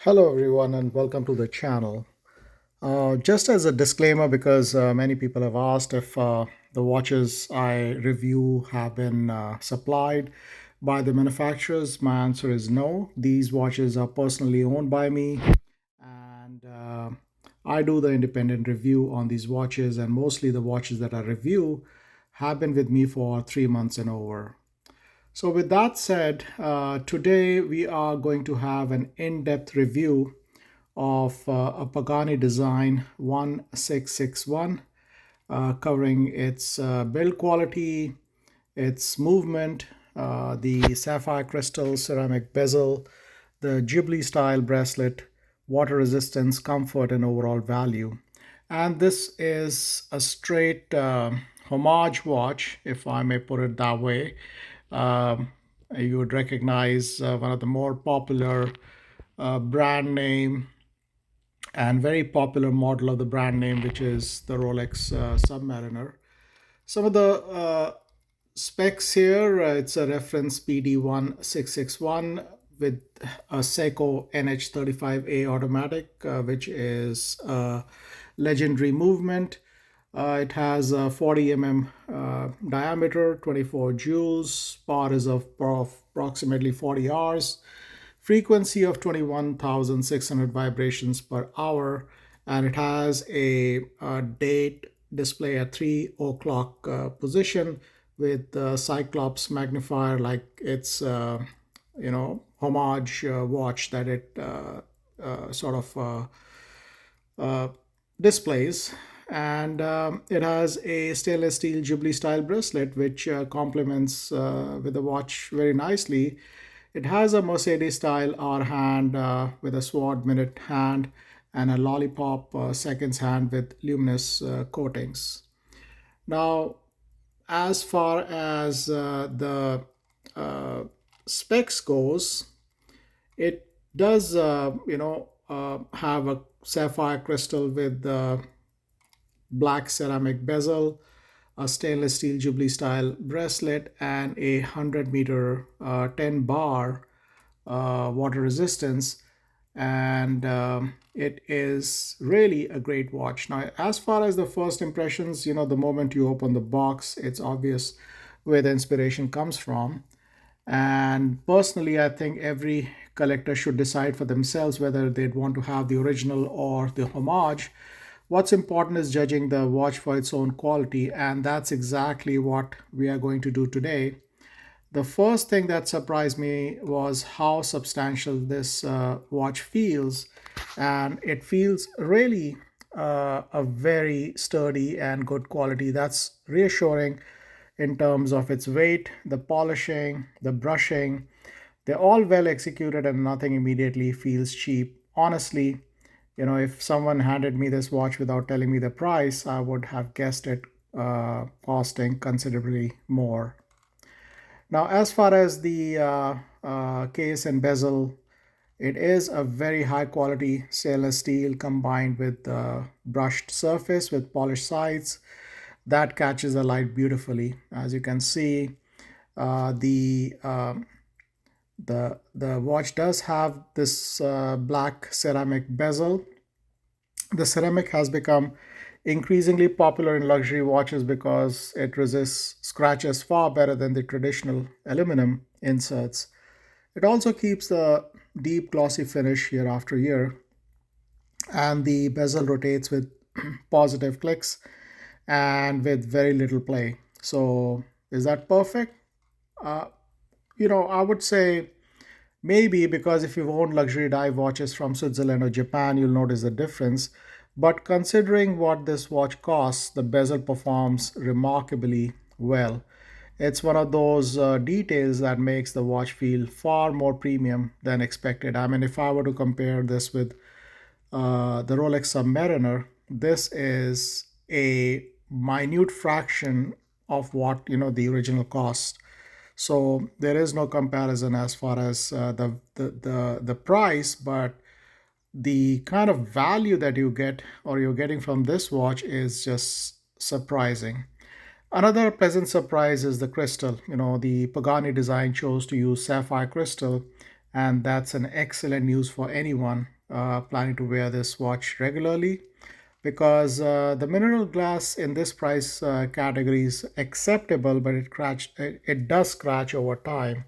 Hello everyone and welcome to the channel. Just as a disclaimer, because many people have asked if the watches I review have been supplied by the manufacturers, my answer is no. These watches are personally owned by me, and I do the independent review on these watches, and mostly the watches that I review have been with me for 3 months and over. So, with that said, today we are going to have an in depth review of a Pagani Design 1661, covering its build quality, its movement, the sapphire crystal ceramic bezel, the jubilee-style bracelet, water resistance, comfort, and overall value. And this is a straight homage watch, if I may put it that way. Um, you would recognize one of the more popular brand name and very popular model of the brand name, which is the Rolex Submariner. Some of the specs here, it's a reference PD-1661 with a Seiko NH35A automatic, which is a legendary movement. It has a 40 diameter, 24 joules, power is of approximately 40 hours, frequency of 21,600 vibrations per hour, and it has a date display at 3 o'clock position with Cyclops magnifier, like it's homage watch that it sort of uh, displays. And it has a stainless steel Jubilee style bracelet, which complements with the watch very nicely. It has a Mercedes style hour hand with a sword minute hand and a lollipop seconds hand with luminous coatings. Now, as far as the uh, specs goes, it does have a sapphire crystal with black ceramic bezel, a stainless steel Jubilee style bracelet, and a 100-meter 10 bar water resistance. And it is really a great watch. Now, as far as the first impressions, the moment you open the box, it's obvious where the inspiration comes from. And personally, I think every collector should decide for themselves whether they'd want to have the original or the homage. What's important is judging the watch for its own quality, and that's exactly what we are going to do today. The first thing that surprised me was how substantial this watch feels, and it feels really a very sturdy and good quality. That's reassuring in terms of its weight, the polishing, the brushing. They're all well executed and nothing immediately feels cheap. Honestly, if someone handed me this watch without telling me the price, I would have guessed it costing considerably more. Now, as far as the case and bezel, it is a very high quality stainless steel combined with brushed surface with polished sides that catches the light beautifully. As you can see, the watch does have this black ceramic bezel. The ceramic has become increasingly popular in luxury watches because it resists scratches far better than the traditional aluminum inserts. It also keeps the deep glossy finish year after year, and the bezel rotates with positive clicks and with very little play. So, is that perfect? Uh, I would say maybe, because if you've owned luxury dive watches from Switzerland or Japan, you'll notice the difference. But considering what this watch costs, the bezel performs remarkably well. It's one of those details that makes the watch feel far more premium than expected. I mean, if I were to compare this with the Rolex Submariner, this is a minute fraction of what the original cost. So there is no comparison as far as the price, but the kind of value that you get or you're getting from this watch is just surprising. Another pleasant surprise is the crystal. The Pagani design chose to use sapphire crystal, and that's an excellent news for anyone planning to wear this watch regularly because the mineral glass in this price category is acceptable, but it does scratch over time.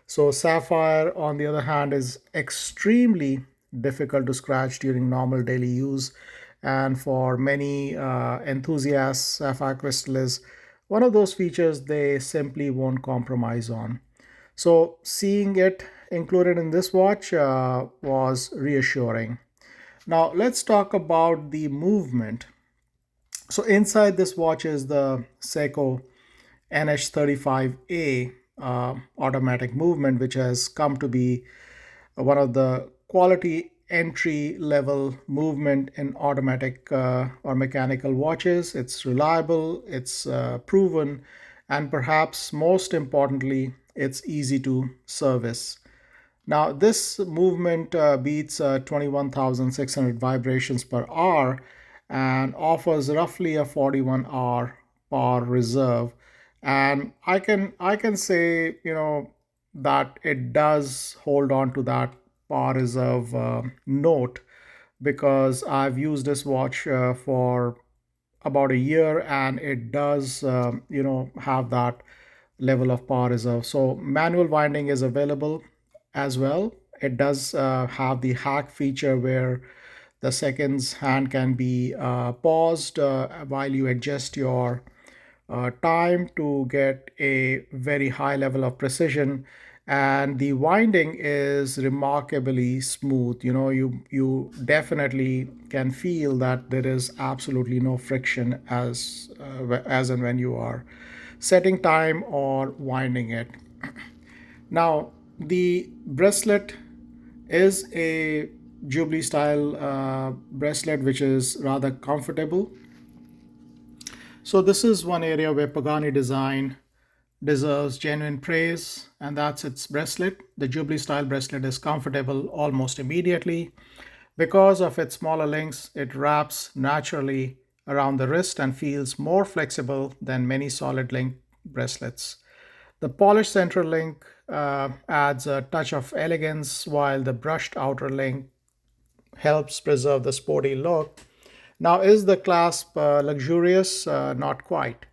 So sapphire, on the other hand, is extremely difficult to scratch during normal daily use. And for many enthusiasts, sapphire crystal is one of those features they simply won't compromise on. So seeing it included in this watch was reassuring. Now let's talk about the movement. So inside this watch is the Seiko NH35A automatic movement, which has come to be one of the quality entry level movement in automatic or mechanical watches. It's reliable, it's proven, and perhaps most importantly, it's easy to service. Now, this movement beats 21,600 vibrations per hour and offers roughly a 41-hour power reserve. And I can say, that it does hold on to that power reserve note because I've used this watch for about a year and it does have that level of power reserve. So manual winding is available as well. It does have the hack feature where the seconds hand can be paused while you adjust your time to get a very high level of precision, and the winding is remarkably smooth. You definitely can feel that there is absolutely no friction as and when you are setting time or winding it. Now the bracelet is a jubilee style bracelet which is rather comfortable. So this is one area where Pagani Design deserves genuine praise, and that's its bracelet. The Jubilee style bracelet is comfortable almost immediately. Because of its smaller links, it wraps naturally around the wrist and feels more flexible than many solid link bracelets. The polished central link adds a touch of elegance, while the brushed outer link helps preserve the sporty look. Now, is the clasp luxurious? Not quite.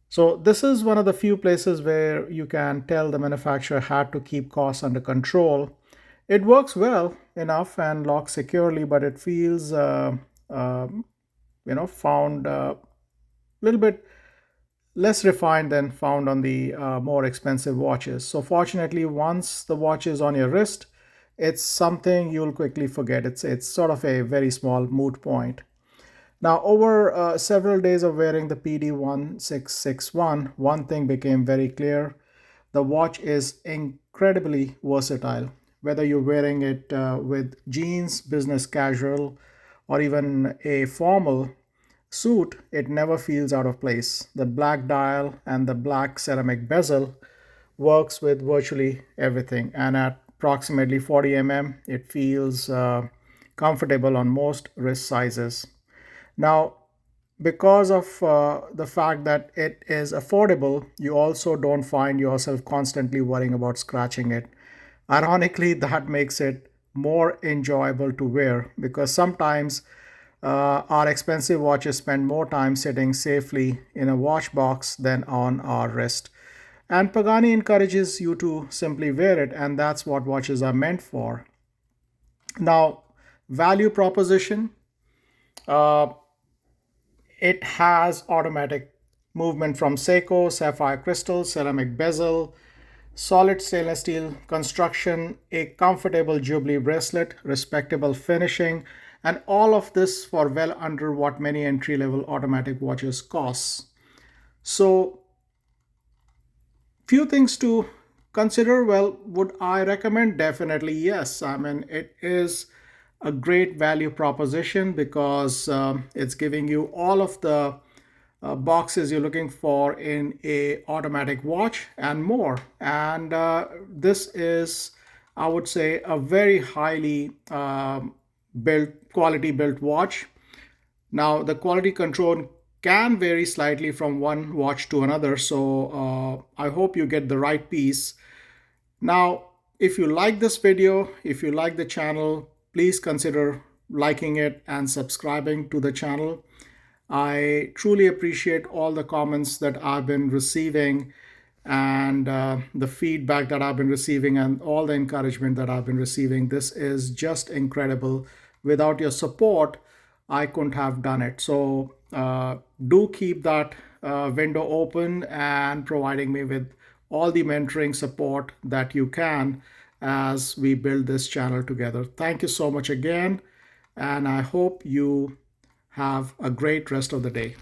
So this is one of the few places where you can tell the manufacturer had to keep costs under control. It works well enough and locks securely, but it feels, found a little bit less refined than found on the more expensive watches. So fortunately, once the watch is on your wrist, it's something you'll quickly forget. It's sort of a very small moot point. Now, over several days of wearing the PD-1661, one thing became very clear. The watch is incredibly versatile. Whether you're wearing it with jeans, business casual, or even a formal suit, it never feels out of place. The black dial and the black ceramic bezel works with virtually everything, and at approximately 40 mm, it feels comfortable on most wrist sizes. Now, because of the fact that it is affordable, you also don't find yourself constantly worrying about scratching it. Ironically, that makes it more enjoyable to wear because sometimes our expensive watches spend more time sitting safely in a watch box than on our wrist. And Pagani encourages you to simply wear it, and that's what watches are meant for. Now, value proposition. Uh, It has automatic movement from Seiko, sapphire crystal, ceramic bezel, solid stainless steel construction, a comfortable Jubilee bracelet, respectable finishing, and all of this for well under what many entry level automatic watches cost. So, few things to consider. Well, would I recommend? Definitely yes. I mean, it is a great value proposition because it's giving you all of the boxes you're looking for in a automatic watch and more. And this is, I would say, a very highly built quality built watch. Now, the quality control can vary slightly from one watch to another, so I hope you get the right piece. Now, if you like this video, if you like the channel, please consider liking it and subscribing to the channel. I truly appreciate all the comments that I've been receiving and the feedback that I've been receiving and all the encouragement that I've been receiving. This is just incredible. Without your support, I couldn't have done it. So do keep that window open and providing me with all the mentoring support that you can as we build this channel together. Thank you so much again, and I hope you have a great rest of the day.